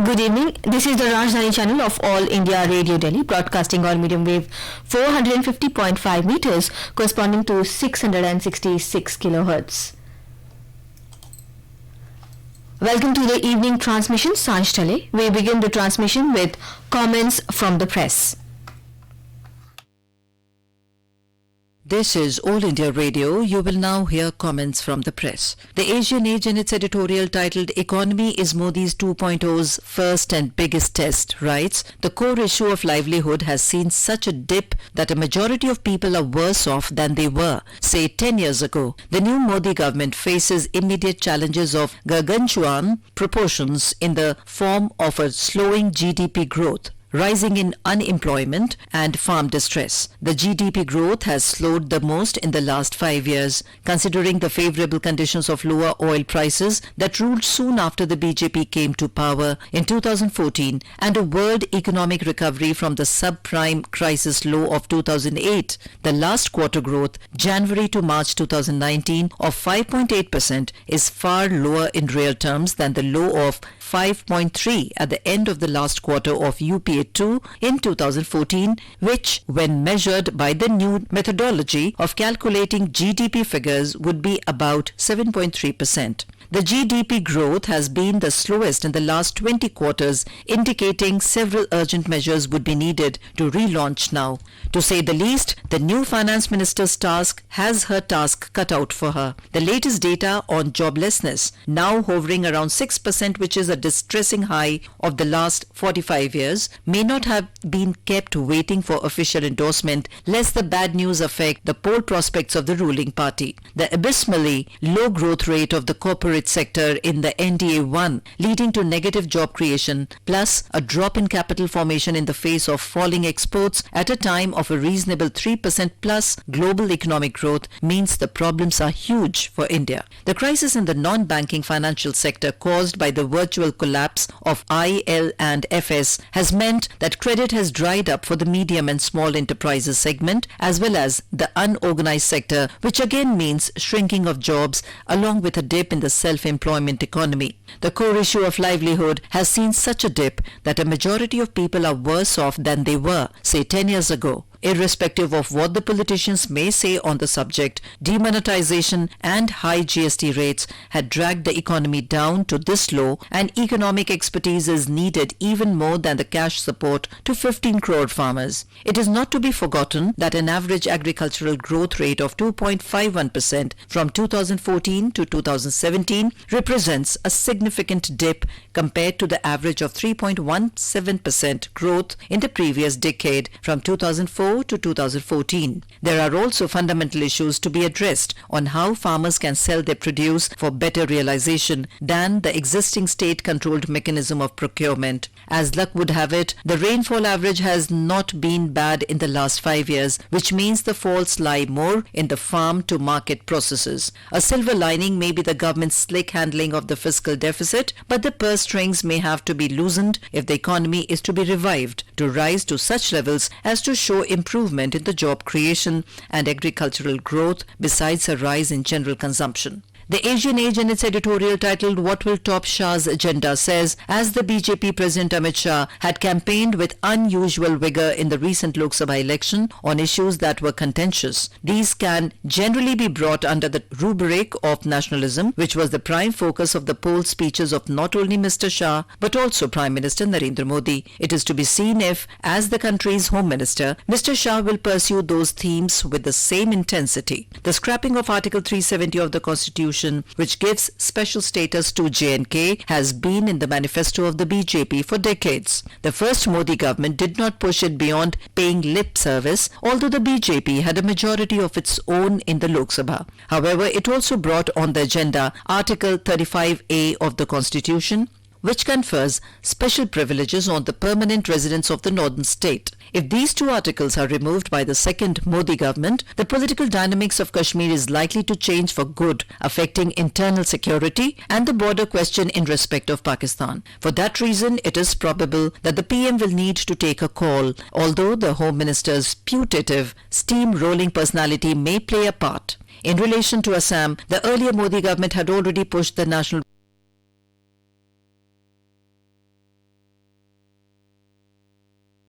Good evening. This is the Rajdhani channel of All India Radio Delhi, broadcasting on medium wave 450.5 meters, corresponding to 666 kilohertz. Welcome to the evening transmission, Sanj Tale. We begin the transmission with comments from the press. This is All India Radio. You will now hear comments from the press. The Asian Age in its editorial titled Economy is Modi's 2.0's first and biggest test writes, the core issue of livelihood has seen such a dip that a majority of people are worse off than they were, say 10 years ago. The new Modi government faces immediate challenges of gargantuan proportions in the form of a slowing GDP growth, rising in unemployment and farm distress. The GDP growth has slowed the most in the last 5 years, considering the favorable conditions of lower oil prices that ruled soon after the BJP came to power in 2014 and a world economic recovery from the subprime crisis low of 2008. The last quarter growth, January to March 2019, of 5.8% is far lower in real terms than the low of 5.3 at the end of the last quarter of UPA 2 in 2014, which, when measured by the new methodology of calculating GDP figures, would be about 7.3%. The GDP growth has been the slowest in the last 20 quarters, indicating several urgent measures would be needed to relaunch now. To say the least, the new finance minister's task has her task cut out for her. The latest data on joblessness, now hovering around 6%, which is a distressing high of the last 45 years, may not have been kept waiting for official endorsement, lest the bad news affect the poll prospects of the ruling party. The abysmally low growth rate of the corporate sector in the NDA-1, leading to negative job creation, plus a drop in capital formation in the face of falling exports at a time of a reasonable 3% plus global economic growth, means the problems are huge for India. The crisis in the non-banking financial sector caused by the virtual collapse of IL and FS has meant that credit has dried up for the medium and small enterprises segment as well as the unorganized sector, which again means shrinking of jobs along with a dip in the self-employment economy. The core issue of livelihood has seen such a dip that a majority of people are worse off than they were, say 10 years ago. Irrespective of what the politicians may say on the subject, demonetization and high GST rates had dragged the economy down to this low, and economic expertise is needed even more than the cash support to 15 crore farmers. It is not to be forgotten that an average agricultural growth rate of 2.51% from 2014 to 2017 represents a significant dip compared to the average of 3.17% growth in the previous decade from 2004 to 2014. There are also fundamental issues to be addressed on how farmers can sell their produce for better realization than the existing state-controlled mechanism of procurement. As luck would have it, the rainfall average has not been bad in the last 5 years, which means the faults lie more in the farm-to-market processes. A silver lining may be the government's slick handling of the fiscal deficit, but the purse strings may have to be loosened if the economy is to be revived to rise to such levels as to show improvement in the job creation and agricultural growth besides a rise in general consumption. The Asian Age in its editorial titled What Will Top Shah's Agenda says, as the BJP President Amit Shah had campaigned with unusual vigor in the recent Lok Sabha election on issues that were contentious, these can generally be brought under the rubric of nationalism, which was the prime focus of the poll speeches of not only Mr. Shah but also Prime Minister Narendra Modi. It is to be seen if, as the country's Home Minister, Mr. Shah will pursue those themes with the same intensity. The scrapping of Article 370 of the Constitution, which gives special status to J&K, has been in the manifesto of the BJP for decades. The first Modi government did not push it beyond paying lip service, although the BJP had a majority of its own in the Lok Sabha. However, it also brought on the agenda Article 35A of the Constitution, which confers special privileges on the permanent residents of the northern state. If these two articles are removed by the second Modi government, the political dynamics of Kashmir is likely to change for good, affecting internal security and the border question in respect of Pakistan. For that reason, it is probable that the PM will need to take a call, although the Home Minister's putative, steam-rolling personality may play a part. In relation to Assam, the earlier Modi government had already pushed the National